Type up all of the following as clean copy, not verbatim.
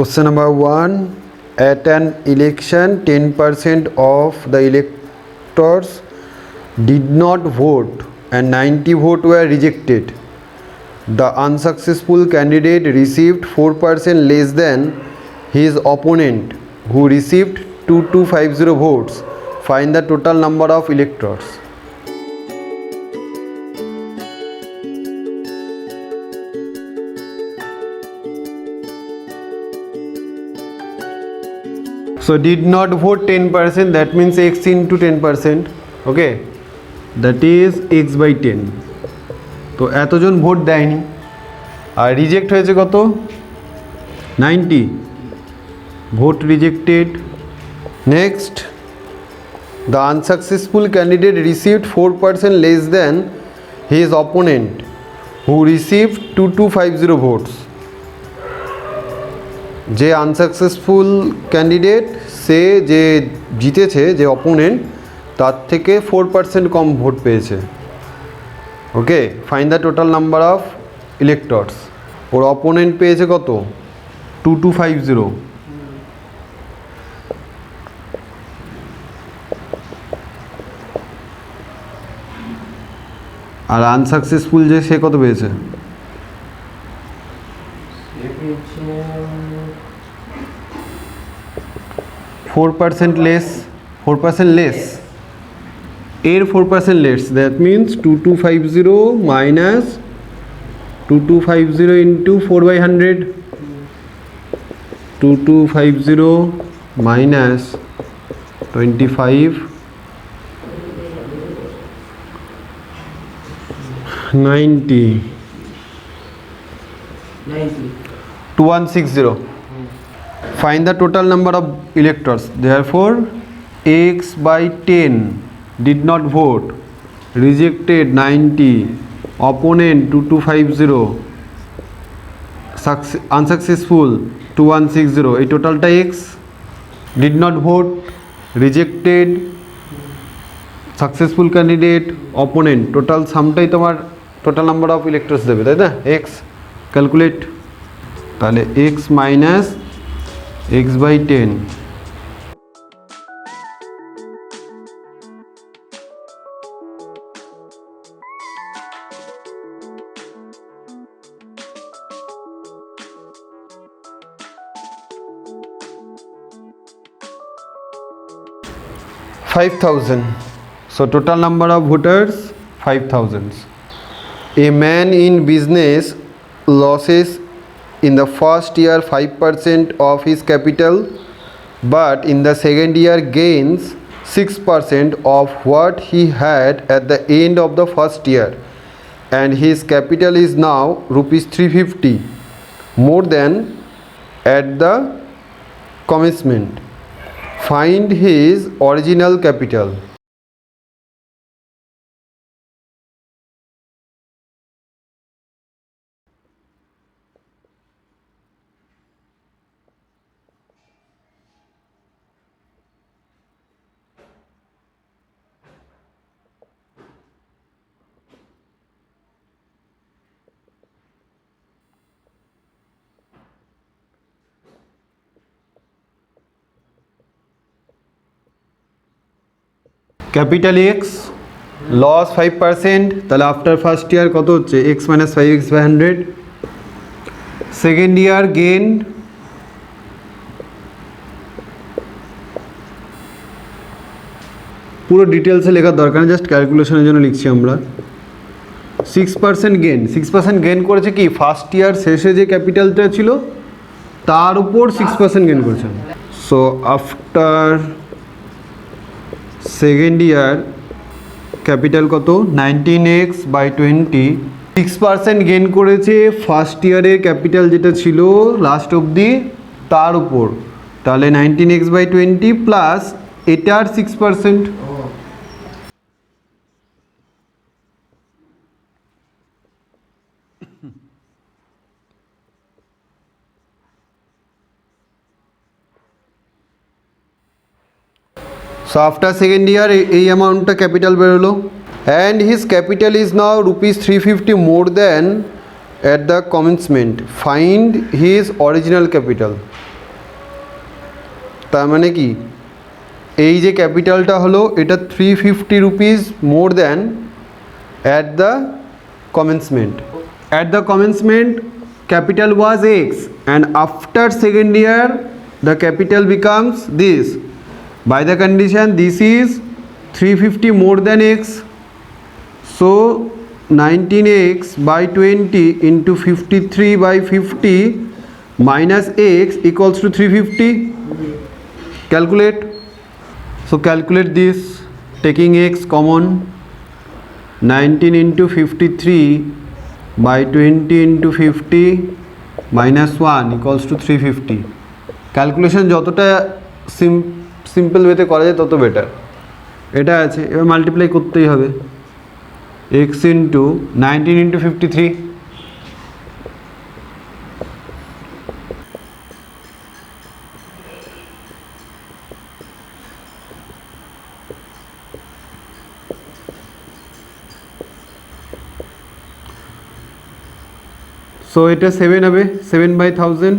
Question number 1. At an election, 10% of the electors did not vote and 90 votes were rejected. The unsuccessful candidate received 4% less than his opponent, who received 2250 votes. Find the total number of electors. So did not vote 10%, that means x into 10%. Okay, that is x by 10. তো এতজন vote দেয়নি আর reject হয়েছে কত 90 vote rejected. Next, the unsuccessful candidate received 4% less than his opponent, who received 2250 votes. যে unsuccessful candidate সে যে জিতেছে, যে opponent তার থেকে 4% কম ভোট পেয়েছে। Okay, find the total number of electors. ওর অপোনেন্ট পেয়েছে কত 2250, আর আনসাকসেসফুল যে সে কত পেয়েছে 4% less, 4% less, এর 4% less, that means 2250 minus 2250 into 4 by 100, 2250 minus 25, 90, 2160. Find the total number of electors. Therefore, x by 10 did not vote, rejected 90, opponent 2250, unsuccessful 2160. এই টোটালটা x, did not vote, rejected, successful candidate, opponent, total সামটাই তোমার total number of electors দেবে, তাই না? x calculate, তাহলে x minus x by 10. $5,000. So total number of voters 5,000. A man in business losses in the first year 5% of his capital, but in the second year gains 6% of what he had at the end of the first year, and his capital is now rupees 350 more than at the commencement. Find his original capital. Capital x, loss 5%, তাহলে after first year কত হচ্ছে x minus 5x by 100। Second year gain পুরো ডিটেলসে লেখার দরকার নেই, just ক্যালকুলেশনের জন্য লিখছি আমরা। 6% গেন, 6% গেন করেছে কি ফার্স্ট ইয়ার শেষে যে ক্যাপিটালটা ছিল তার উপর 6% গেন করেছে। So after second year capital কত 19x বাই 20, 6% গেন করেছে ফার্স্ট ইয়ারের ক্যাপিটাল যেটা ছিল লাস্ট অবধি তার উপর, তাহলে 19x বাই 20 প্লাস এটার 6%। So after second year এই অ্যামাউন্টটা ক্যাপিটাল বেরোলো, and his capital is now rupees 350 more than at the commencement. Find his original capital. তার মানে কি এই যে ক্যাপিটালটা হলো এটা 350 rupees more than at the commencement. At the commencement capital was x and after second year the capital becomes this by the condition this is 350 more than x, so 19x by 20 into 53 by 50 minus x equals to 350. Calculate. So calculate this taking x common. 19 into 53 by 20 into 50 minus 1 equals to 350. Calculation যতটা simple ওয়েতে করা যায় তত better. এটা আছে, এবার multiply করতেই হবে x ইন্টু 19 ইন্টু 53। সো এটা 7 হবে, 7 by 1000।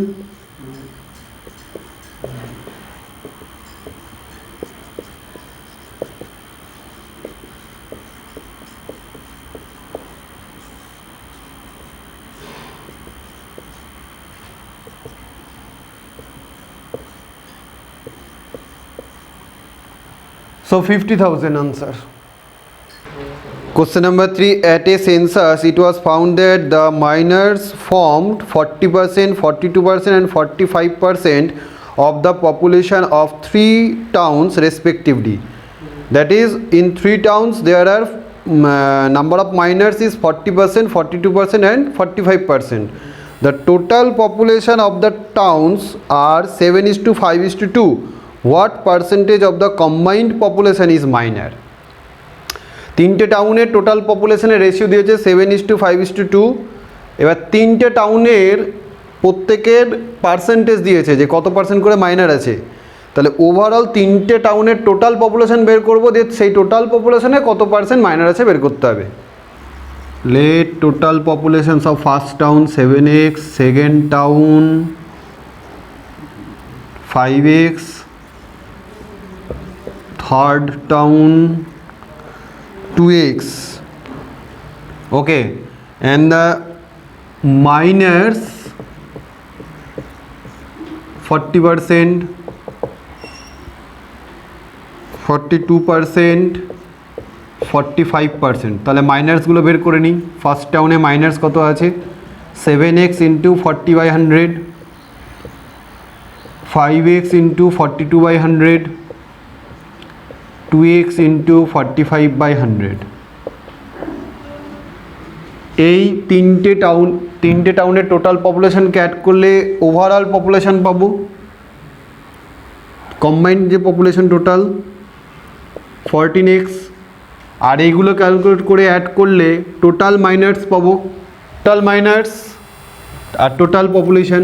So 50,000 answer. Question number 3. At a census, it was found that the minors formed 40%, 42% and 45% of the population of 3 towns respectively. That is, in 3 towns there are number of minors is 40%, 42% and 45%. The total population of the towns are 7:5:2. What percentage of the combined population is minor? তিনটে টাউনের total পপুলেশনের ratio দিয়েছে 7:5:2। এবার তিনটে টাউনের প্রত্যেকের percentage দিয়েছে যে কত পার্সেন্ট করে মাইনার আছে। তাহলে ওভারঅল তিনটে টাউনের টোটাল পপুলেশন বের করবো, দিয়ে সেই টোটাল পপুলেশনে কত পার্সেন্ট মাইনার আছে বের করতে হবে। Let total population of first town 7x, second town 5x, third town 2x. Okay, and the minors 40%, 42%, 45%. তাহলে মাইনার্সগুলো বের করে নিই। ফার্স্ট টাউনে মাইনার্স কত আছে? 7x into 40/100, 5x into 42/100, 2x into 45/100। এই তিনটে টাউনের টোটাল পপুলেশনকে অ্যাড করলে ওভারঅল পপুলেশন পাবো, কম্বাইন্ড যে পপুলেশন টোটাল 14x। আর এইগুলো ক্যালকুলেট করে অ্যাড করলে টোটাল মাইনার্স পাবো, টোটাল মাইনার্স আর total population.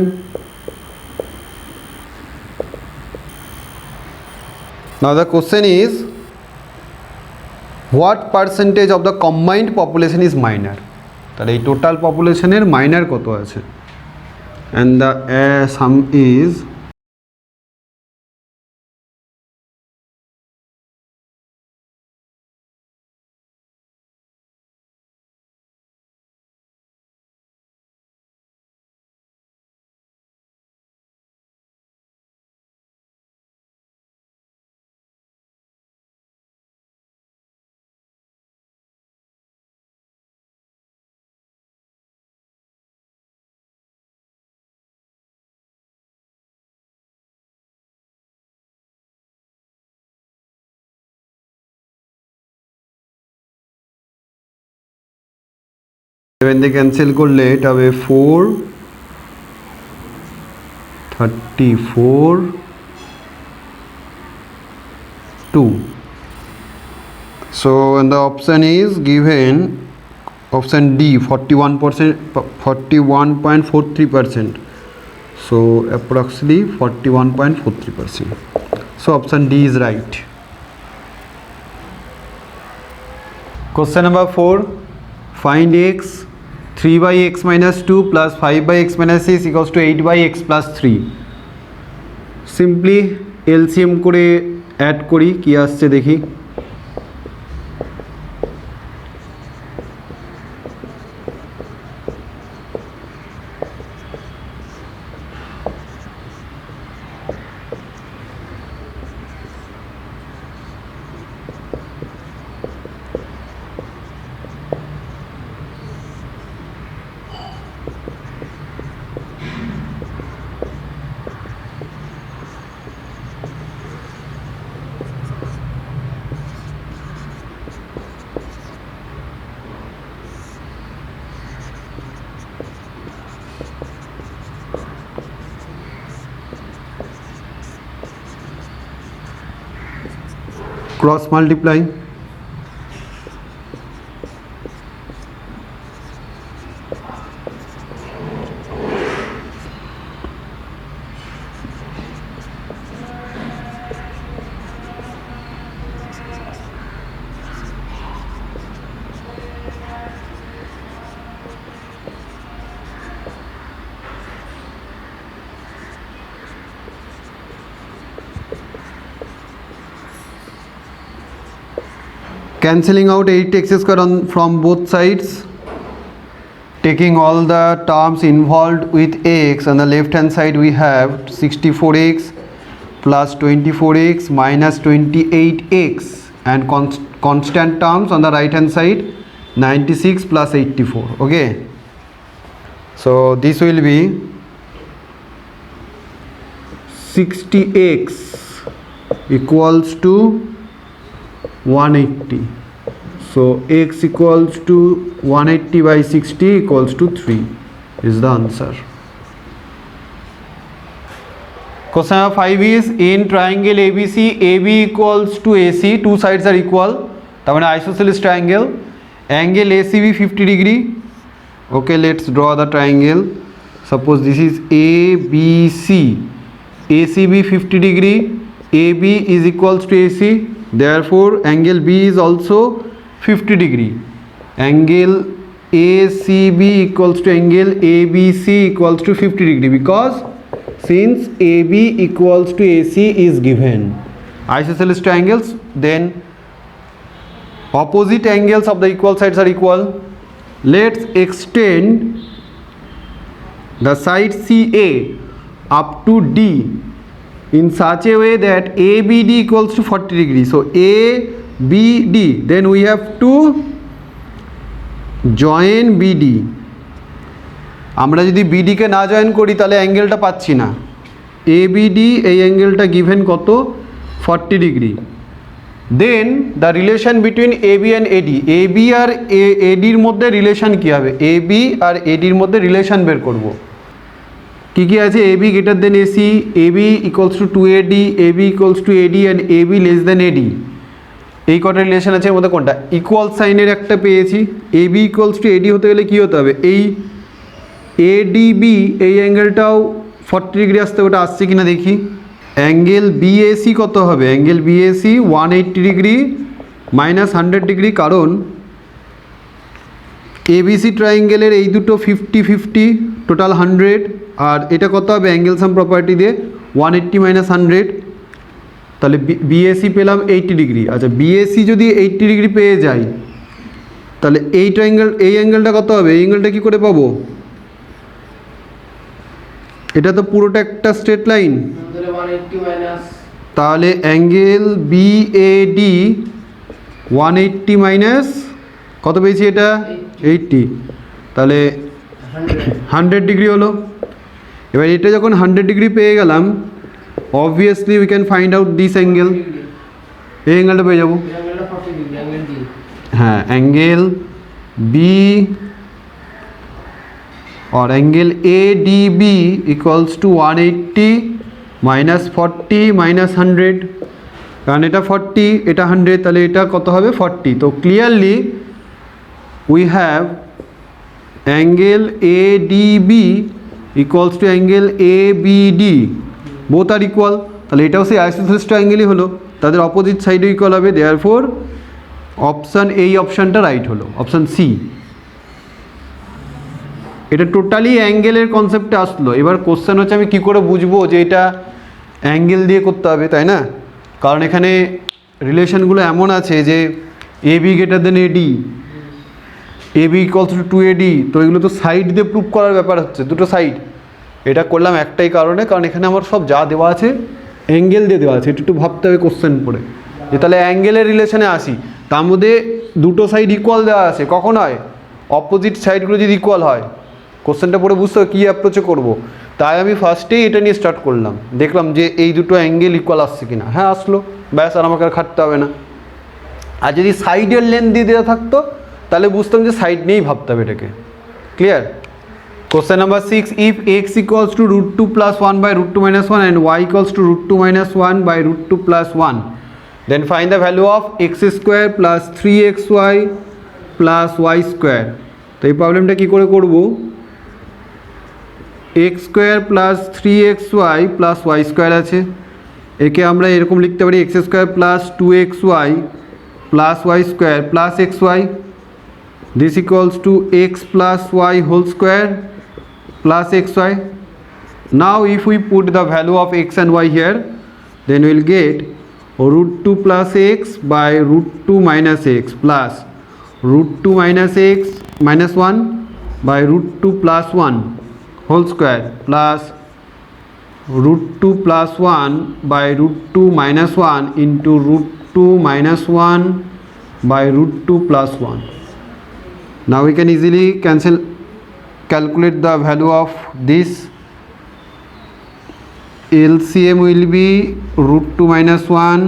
Now the question is, what percentage of the combined population is minor? তাহলে এই টোটাল পপুলেশনের মাইনার কত আছে? And the sum is seven দিয়ে ক্যান্সেল করলে এটা হবে 4, 34, 2. So and the option is given, option D 41%, 41.43%. So approximately 41.43%. So option D is right. Question number 4. Find x. 3/x minus 2 plus 5/x minus 6 equals to 8/x plus 3. Simply LCM করে add করি কি আসছে দেখি। Cross multiply, cancelling out 8x square from both sides, taking all the terms involved with x. On the left hand side we have 64x plus 24x minus 28x, and constant terms on the right hand side 96 plus 84. Okay, so this will be 60x equals to 180. So x equals to 180 by 60 equals to 3 is the answer. Question number 5 is in triangle ABC, AB equals to AC, two sides are equal, তার মানে isosceles triangle, angle ACB 50 degree. Okay, let's draw the triangle. Suppose this is ABC, ACB 50 degree, AB is equals to AC, therefore angle B is also 50 degree. Angle ACB equals to angle ABC equals to 50 degree, because since AB equals to AC is given. Isosceles triangles, then opposite angles of the equal sides are equal. Let's extend the side CA up to D in such a way that ABD equals to 40 degree. So ABD, then we have to join BD. আমরা যদি BD কে না join করি তাহলে অ্যাঙ্গেলটা পাচ্ছি না। ABD এই অ্যাঙ্গেলটা given কত 40 degree. Then the relation between AB and AD, AB আর ADর মধ্যে রিলেশন কী হবে, AB আর ADর মধ্যে রিলেশন বের করব। কী কী আছে, AB greater than AC, AB equals to 2AD, AB equals to AD and AB less than AD। এই কটা রিলেশন আছে এর মধ্যে কোনটা, ইকুয়াল সাইনের একটা পেয়েছি। AB ইকুয়ালস টু AD হতে গেলে কী হতে হবে, এই ADB এই অ্যাঙ্গেলটাও 40 ডিগ্রি আসতে, ওটা আসছে কিনা দেখি। অ্যাঙ্গেল BAC কত হবে, angle BAC 180 degree minus 100 degree, কারণ ABC ট্রায়াঙ্গেলের এই দুটো 50-50 টোটাল 100, আর এটা কত হবে অ্যাঙ্গেল সাম প্রপার্টি দিয়ে 180 মাইনাস 100, তাহলে BAC পেলাম 80 ডিগ্রি। আচ্ছা BAC যদি 80 ডিগ্রি পেয়ে যাই তাহলে এই ট্রায়াঙ্গেল এই অ্যাঙ্গেলটা কত হবে, এই অ্যাঙ্গেলটা কী করে পাবো, এটা তো পুরোটা একটা স্ট্রেট লাইন, তাহলে অ্যাঙ্গেল BAD 180 মাইনাস কত পেয়েছি, এটা 80, তাহলে 100 ডিগ্রি হলো। এবার এটা যখন 100 ডিগ্রি পেয়ে গেলাম, obviously we can find out this angle, এই অ্যাঙ্গেলটা পেয়ে যাবো। হ্যাঁ, অ্যাঙ্গেল বি और angle ADB equals to 180 minus 40 minus 100, কারণ এটা 40 এটা 100, তাহলে এটা কত হবে 40। তো clearly we have angle ADB equals to angle ABD, both are equal, তাহলে এটাও সেই আইসোসেলেস ট্রায়াঙ্গেলই হলো, তাদের অপোজিট সাইডে ইকুয়াল হবে, দেয়ারফোর অপশান এই অপশানটা রাইট হলো, অপশান সি। এটা টোটালি অ্যাঙ্গেলের কনসেপ্টে আসলো। এবার কোশ্চেন হচ্ছে আমি কী করে বুঝবো যে এটা অ্যাঙ্গেল দিয়ে করতে হবে, তাই না? কারণ এখানে রিলেশনগুলো এমন আছে যে A B greater than AD, A B equals to 2AD, তো এগুলো তো সাইড দিয়ে প্রুভ করার ব্যাপার হচ্ছে, দুটো সাইড। এটা করলাম একটাই কারণে, কারণ এখানে আমার সব যা দেওয়া আছে অ্যাঙ্গেল দিয়ে দেওয়া আছে। একটু ভাবতে হবে কোশ্চেন পড়ে যে তাহলে অ্যাঙ্গেলের রিলেশনে আসি, তার মধ্যে দুটো সাইড ইকুয়াল দেওয়া আছে, কখন হয়? অপোজিট সাইডগুলো যদি ইকুয়াল হয়। কোশ্চেনটা পড়ে বুঝতে হবে কী অ্যাপ্রোচে করবো। তাই আমি ফার্স্টেই এটা নিয়ে স্টার্ট করলাম, দেখলাম যে এই দুটো অ্যাঙ্গেল ইকুয়াল আসছে কিনা। হ্যাঁ আসলো, ব্যাস, আর আমাকে আর খাটতে হবে না। আর যদি সাইডের লেন্থ দিয়ে দেওয়া থাকতো তাহলে বুঝতাম যে সাইড নিয়েই ভাবতে হবে এটাকে। Clear? Question number 6, if x equals to √2 + 1 / √2 - 1 and y equals to √2 - 1 / √2 + 1, then find the value of x² + 3xy + y²। তো এই প্রবলেমটা কী করে করব? x² + 3xy + y² আছে, একে আমরা এরকম লিখতে পারি x² + 2xy + y² + xy, this equals to x + y whole square plus xy. Now if we put the value of x and y here, then we will get √2 + x by √2 - x plus √2 - x - 1 by √2 + 1 whole square plus √2 + 1 by √2 - 1 into √2 - 1 by √2 + 1. Now we can easily calculate the value of this. LCM will be √2 - 1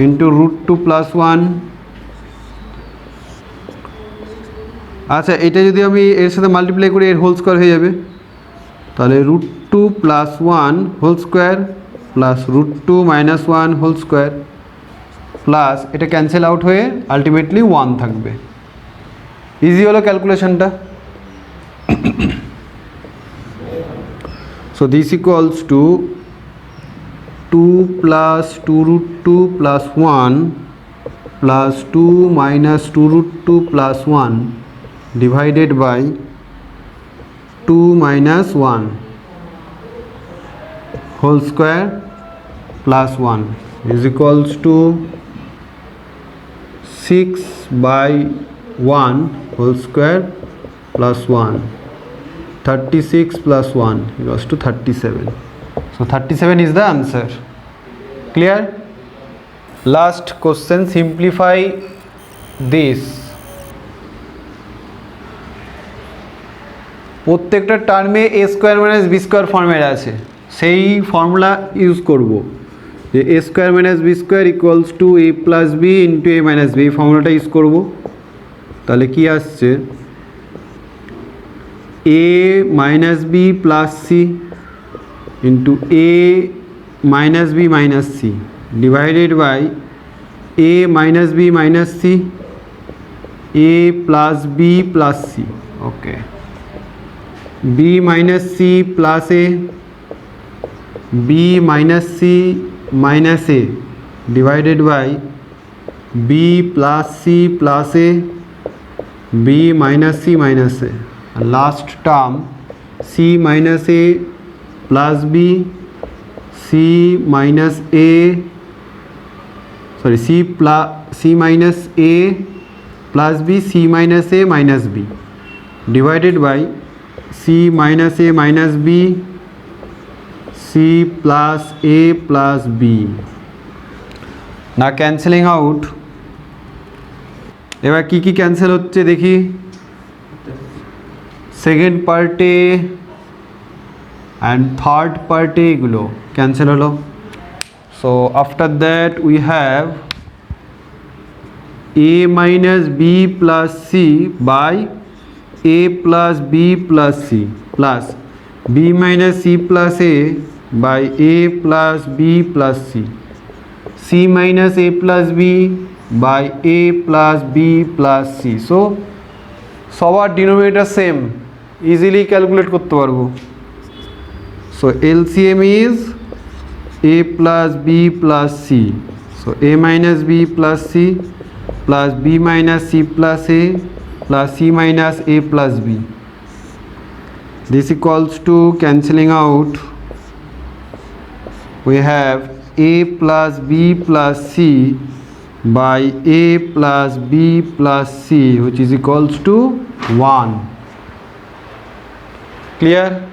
into √2 + 1. আচ্ছা, এটা যদি আমি এর সাথে multiply করি এর whole square হয়ে যাবে, তাহলে √2 + 1 whole square plus √2 - 1 whole square plus এটা ক্যান্সেল আউট হয়ে আলটিমেটলি 1 থাকবে। ইজি হলো ক্যালকুলেশনটা। So this equals to 2 + 2√2 + 1 plus 2 minus 2√2 + 1 divided by 2 minus 1 whole square plus 1 is equals to 6 by 1 whole square plus 1. 36 plus 1 equals to 37. So 37 is the answer. Clear? Last question, simplify this. প্রত্যেকটা টার্মে a² - b² format আছে, সেই formula use করব যে a² - b² equals to a + b into a - b, এই ফর্মুলাটা use করব। তাহলে কি আসছে? a minus b plus c into a minus b minus c divided by a minus b minus c, a plus b plus c, okay, b minus c plus a, b minus c minus a divided by b plus c plus a, b minus c minus a, last term c minus a plus b, c minus a, sorry, c minus a plus b, c minus a minus b divided by c minus a minus b, c plus a plus b. Now cancelling out, এবার কি কি cancel হচ্ছে দেখি। Second পার্টে and third পার্টে এগুলো cancel হলো। So after that we have a minus b plus c by a plus b plus c plus b minus c plus a by a plus b plus c, c minus a plus b by a plus b plus c. So সবার denominator same, easily calculate করতে পারবো। So LCM is a plus b plus c, so a minus b plus c plus b minus c plus a plus c minus a plus b. This equals to cancelling out we have a plus b plus c by a plus b plus c, which is equals to 1. Clear?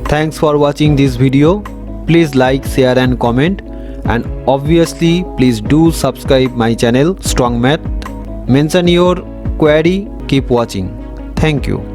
Thanks for watching this video. Please like, share and comment, and obviously please do subscribe my channel Strong Math. Mention your query. Keep watching. Thank you.